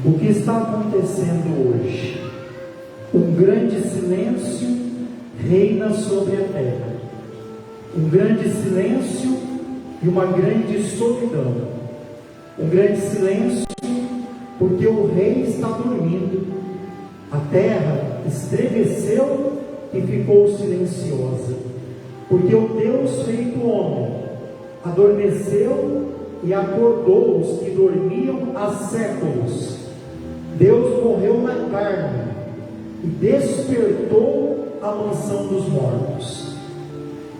O que está acontecendo hoje? Um grande silêncio reina sobre a terra. Um grande silêncio e uma grande solidão. Um grande silêncio porque o rei está dormindo. A terra estremeceu e ficou silenciosa, porque o Deus feito homem adormeceu e acordou os que dormiam há séculos. Deus morreu na carne e despertou a mansão dos mortos.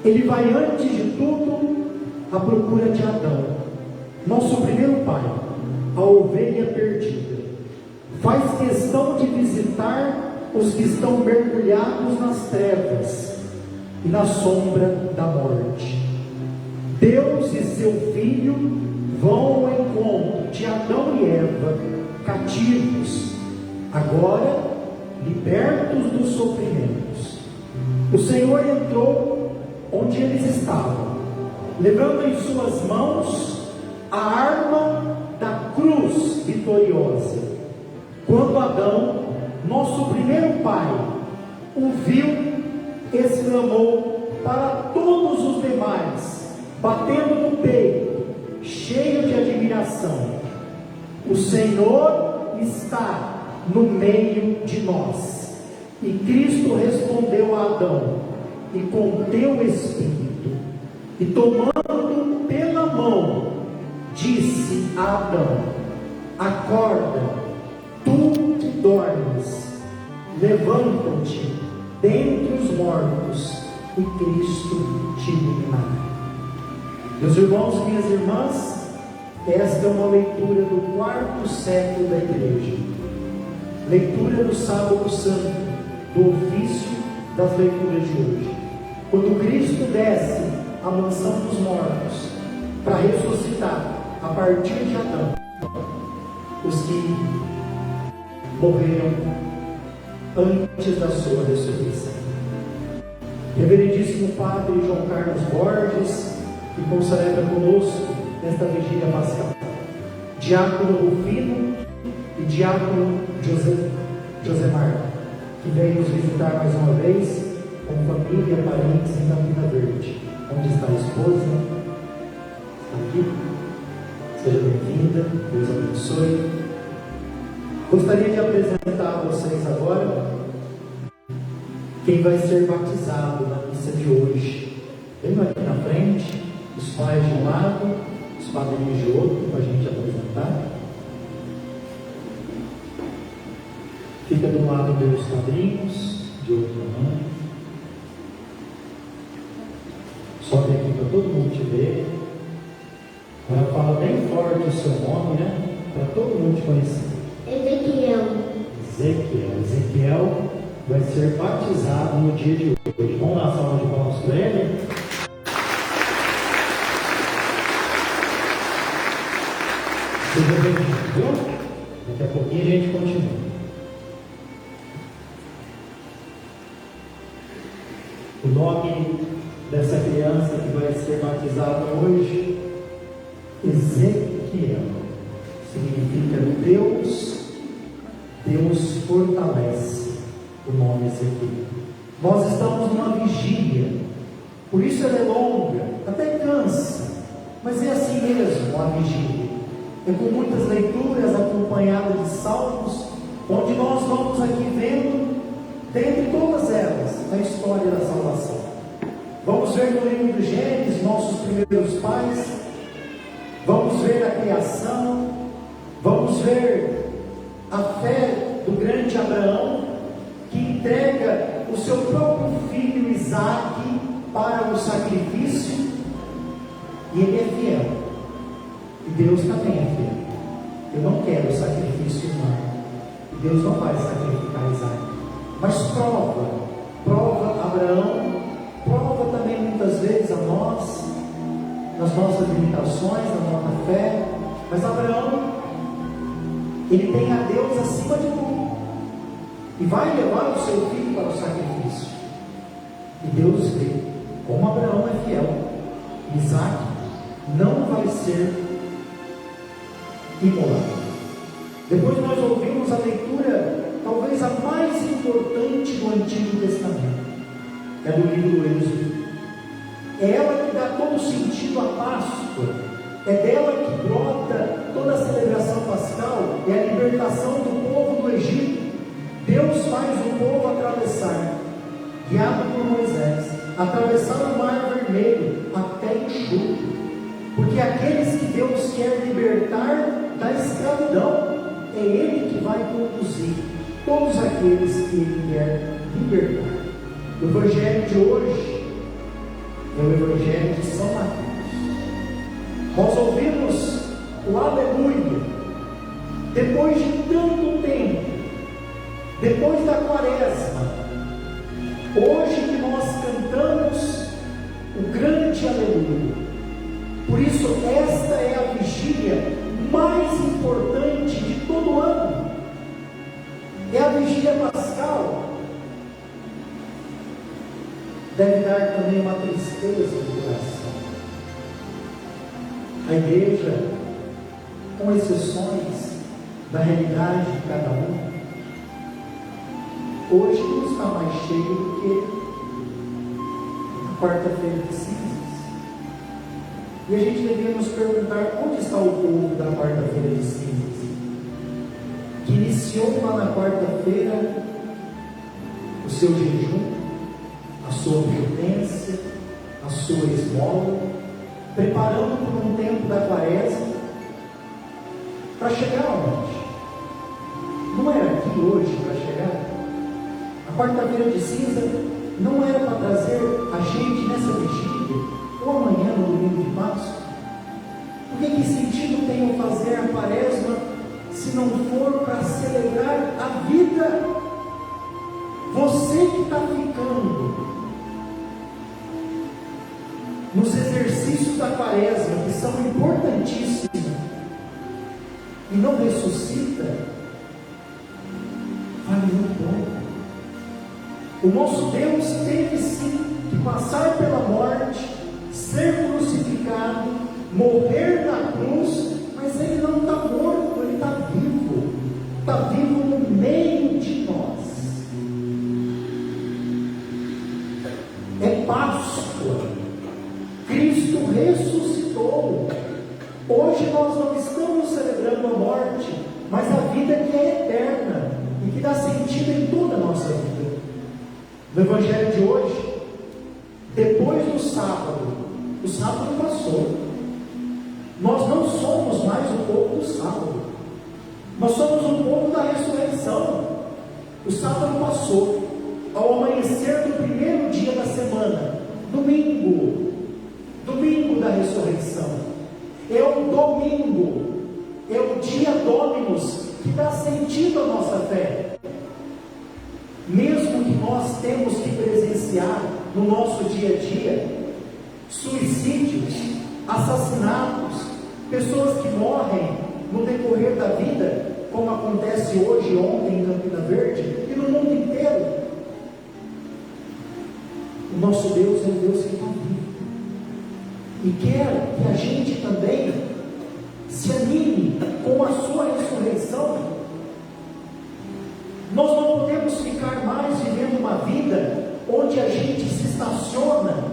Ele vai antes de tudo à procura de Adão, nosso primeiro pai, a ovelha perdida. Faz questão de visitar os que estão mergulhados nas trevas e na sombra da morte. Deus e seu Filho vão ao encontro de Adão e Eva, cativos, agora libertos dos sofrimentos. O Senhor entrou onde eles estavam, levando em suas mãos a arma da cruz vitoriosa. Quando Adão, nosso primeiro pai, o viu, exclamou para todos os demais, batendo no peito, cheio de admiração: o Senhor está no meio de nós. E Cristo respondeu a Adão, e com teu espírito, e tomando pela mão, disse a Adão: acorda, tu que dormes, levanta-te dentre os mortos, e Cristo te iluminará. Meus irmãos, minhas irmãs, esta é uma leitura do 4º século da igreja, leitura do sábado santo, do ofício das leituras de hoje, quando Cristo desce à mansão dos mortos para ressuscitar a partir de Adão os que morreram antes da sua ressurreição. Reverendíssimo Padre João Carlos Borges, que concelebra conosco nesta vigília pascal, Diácono Rufino e Diácono Josemar, que veio nos visitar mais uma vez, com família e parentes em Campina Verde. Onde está a esposa? Está aqui? Seja bem-vinda, Deus abençoe. Gostaria de apresentar a vocês agora quem vai ser batizado na missa de hoje. Venham aqui na frente, os pais de um lado, os padrinhos de outro, para a gente apresentar. Fica do lado dos padrinhos, de outro lado. Sobe aqui para todo mundo te ver. Agora fala bem forte o seu nome, né? Para todo mundo te conhecer. Ezequiel vai ser batizado no dia de hoje. Vamos dar uma salva de palmas para ele? Seja bem-vindo, viu? Daqui a pouquinho a gente continua. O nome dessa criança que vai ser batizada hoje, Ezequiel, significa Deus fortalece. O nome Ezequiel. Nós estamos numa vigília, por isso ela é longa, até cansa, mas é assim mesmo a vigília. É com muitas leituras acompanhadas de salmos, onde nós vamos aqui vendo, dentre todas elas, a história da salvação. Vamos ver no livro do Gênesis nossos primeiros pais, vamos ver a criação, vamos ver a fé do grande Abraão, que entrega o seu próprio filho Isaque para o sacrifício, e ele é fiel, e Deus também é fiel. Eu não quero sacrifício humano, e Deus não vai sacrificar Isaque, mas prova Abraão, prova também muitas vezes a nós, nas nossas limitações, na nossa fé. Mas Abraão, ele tem a Deus acima de tudo, e vai levar o seu filho para o sacrifício, e Deus vê como Abraão é fiel. Isaque não vai ser imolado. Depois nós ouvimos a leitura, talvez a mais importante do Antigo Testamento, é do livro do Êxodo. É ela que dá todo sentido à Páscoa. É dela que brota toda a celebração pascal, é a libertação do povo do Egito. Deus faz o povo atravessar, guiado por Moisés, atravessar o mar vermelho até enxuto, porque aqueles que Deus quer libertar da escravidão, é Ele que vai conduzir todos aqueles que Ele quer libertar. O Evangelho de hoje é o Evangelho de São Mateus. Nós ouvimos o Aleluia, depois de tanto tempo, depois da Quaresma, hoje que nós cantamos o grande Aleluia. Por isso, esta é a vigília mais importante de todo o ano, é a vigília pascal. Deve dar também uma tristeza no coração. A igreja, com exceções da realidade de cada um, hoje não está mais cheio do que a quarta-feira de cinzas. E a gente deveria nos perguntar: onde está o povo da quarta-feira de cinzas? Que iniciou lá na quarta-feira o seu jejum, a sua penitência, a sua esmola, preparando por um tempo da Quaresma, para chegar aonde? Não era aqui hoje para chegar? A quarta-feira de cinza não era para trazer a gente nessa vigília, ou amanhã no domingo de Páscoa? Porque que sentido tem eu fazer a Quaresma se não for para celebrar a vida? Você que está ficando nos exercícios da Quaresma, que são importantíssimos, e não ressuscita, vale muito pouco. O nosso Deus teve sim que passar pela morte, ser crucificado, morrer na cruz, mas Ele não está morto, Ele está vivo no meio de nós. É Páscoa. Cristo ressuscitou. Hoje nós não estamos celebrando a morte, mas a vida que é eterna e que dá sentido em toda a nossa vida. No Evangelho de hoje, depois do sábado, o sábado passou. Nós não somos mais o povo do sábado, nós somos o povo da ressurreição. O sábado passou. Ao amanhecer do primeiro dia da semana, domingo da ressurreição, é o domingo, é o dia Dominus, que dá sentido à nossa fé. Mesmo que nós temos que presenciar no nosso dia a dia suicídios, assassinatos, pessoas que morrem no decorrer da vida, como acontece hoje e ontem em Campina Verde e no mundo inteiro, o nosso Deus é um Deus que está vivo e quer que a gente também se anime com a sua ressurreição. Nós não podemos ficar mais vivendo uma vida onde a gente se estaciona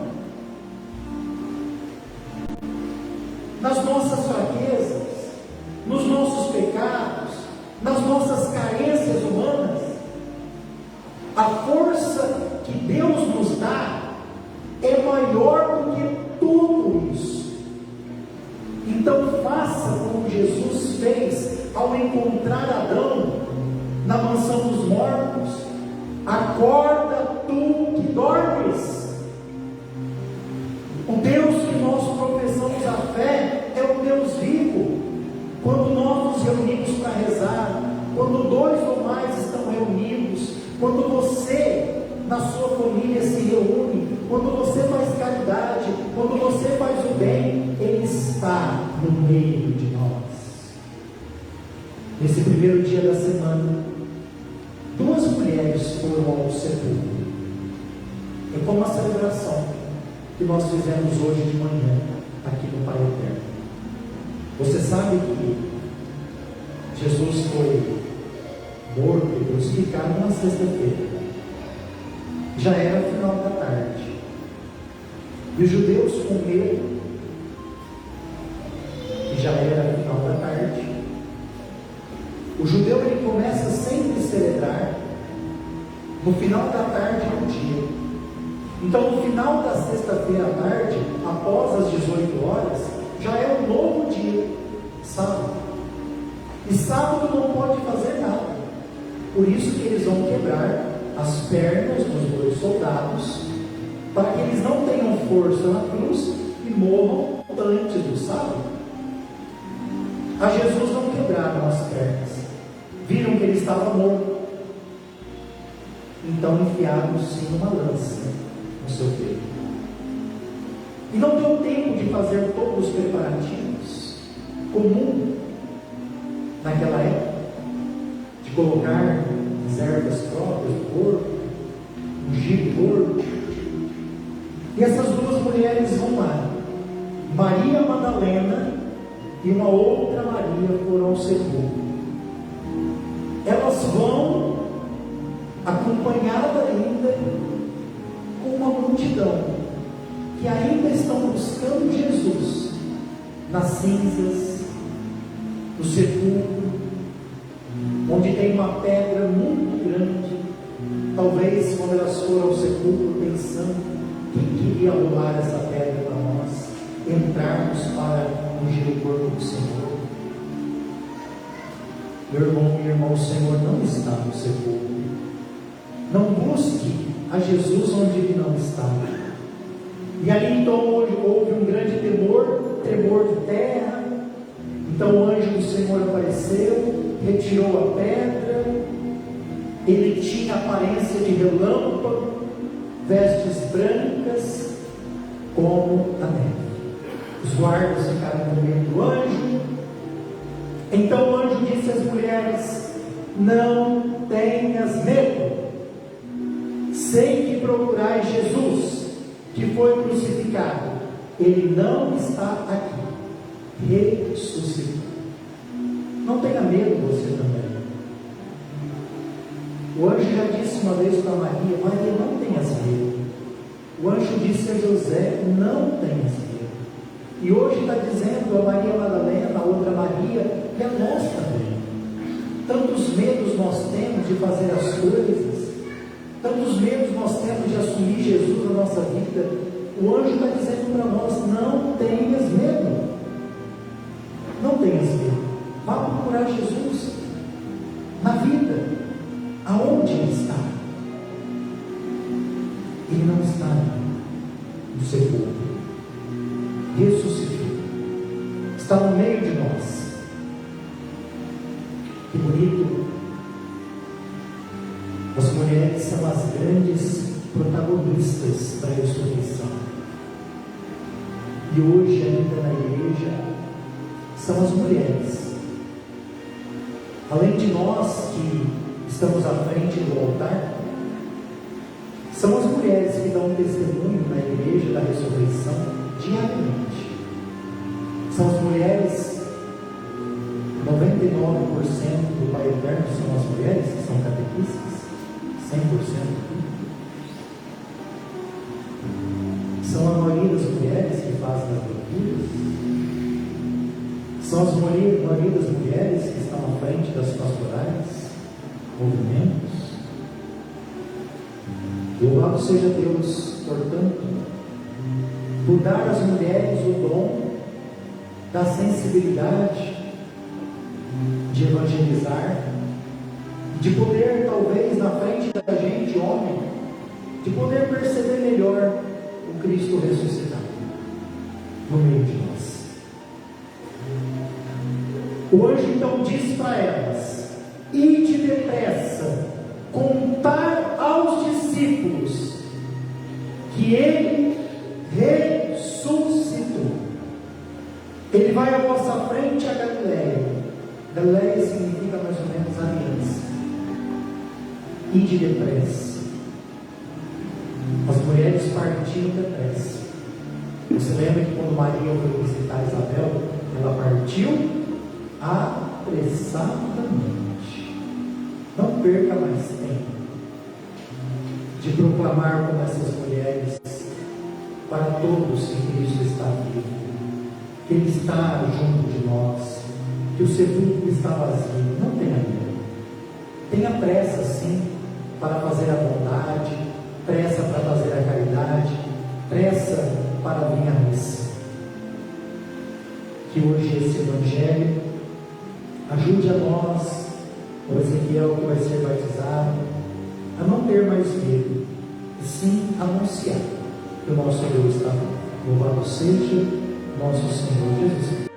nas nossas fraquezas, nos nossos pecados, nas nossas carências humanas. A força que Deus nos dá é maior do que tudo isso. Então faça como Jesus fez ao encontrar Adão na mansão dos mortos: acorda tu que dormes. O Deus que nós professamos a fé é o Deus vivo. Quando nós nos reunimos para rezar, quando dois ou mais estão reunidos, quando você na sua família se reúne, quando você faz caridade, quando você faz o bem, Ele está no meio de nós. Nesse primeiro dia da semana, 2 mulheres foram ao sepulcro. É como a celebração que nós fizemos hoje de manhã aqui no Pai Eterno. Você sabe que Jesus foi morto e crucificado na sexta-feira. Já era final da tarde. E os judeus, com medo, que já era final da tarde, o judeu ele começa sempre a celebrar no final da tarde do dia. Então, no final da sexta-feira à tarde, após as 18 horas, já é um novo dia, sábado. E sábado não pode fazer nada. Por isso que eles vão quebrar as pernas dos dois soldados, para que eles não tenham força na cruz e morram antes do sábado. A Jesus não quebraram as pernas, viram que ele estava morto, então enfiaram sim uma lança no seu peito. E não deu tempo de fazer todos os preparativos comum naquela época, de colocar as ervas próprias do corpo, ungir o corpo. E essas duas mulheres vão lá, Maria Madalena e uma outra Maria, foram ao sepulcro. Elas vão acompanhadas ainda com uma multidão que ainda estão buscando Jesus nas cinzas do sepulcro, onde tem uma pedra muito grande. Talvez quando elas foram ao sepulcro pensando quem queria rolar essa pedra para nós entrarmos para ungir o corpo do Senhor. Meu irmão, minha irmã, o Senhor não está no sepulcro. Não busque a Jesus onde Ele não está. E ali então houve um grande tremor de terra. Então o anjo do Senhor apareceu, retirou a pedra. Ele tinha aparência de relâmpago, vestes brancas como a neve. Os guardas ficaram com medo do anjo. Então o anjo disse às mulheres: não tenhas medo. Sei que procurais Jesus, que foi crucificado. Ele não está aqui, ressuscitou. Não tenha medo você também. O anjo já disse uma vez para Maria: Maria, não tenhas medo. O anjo disse a José: não tenhas medo. E hoje está dizendo a Maria Madalena, a outra Maria, e a nós também. Tantos medos nós temos de fazer as coisas, tantos medos nós temos de assumir Jesus na nossa vida. O anjo está dizendo para nós: não tenhas medo. Não tenhas medo. Vá procurar Jesus na vida. Aonde Ele está? Ele não está no sepulcro. Ressuscitou. Está no meio de nós. Que bonito. As mulheres são as grandes protagonistas da ressurreição. E hoje, ainda na igreja, são as mulheres. Além de nós que estamos à frente do altar, são as mulheres que dão testemunho na igreja da ressurreição diariamente. São as mulheres, 99% do Pai Eterno são as mulheres que são catequistas, 100%. São a maioria das mulheres que fazem as leituras. São as maioria das mulheres que estão à frente das pastorais, movimentos. Louvado seja Deus, portanto, por dar às mulheres o dom da sensibilidade de evangelizar, de poder, talvez, na frente da gente, homem, de poder perceber melhor o Cristo ressuscitado no meio de nós. O anjo então diz para elas: ide depressa, contar aos discípulos que Ele ressuscitou. Ele vai à vossa frente a Galiléia. Galiléia significa mais ou menos aliança. Ide depressa. As mulheres partiram depressa. Você lembra que quando Maria foi visitar Isabel, ela partiu apressada. exatamente. Não perca mais tempo de proclamar como essas mulheres para todos que Cristo está vivo, que Ele está junto de nós, que o sepulcro está vazio. Não tenha medo. Tenha pressa, sim, para fazer a bondade, pressa para fazer a caridade, pressa para vir à missa. Que hoje esse Evangelho ajude a nós, o Ezequiel que vai ser batizado, a não ter mais medo, e sim anunciar que o nosso Deus está vivo. Louvado seja nosso Senhor Jesus Cristo.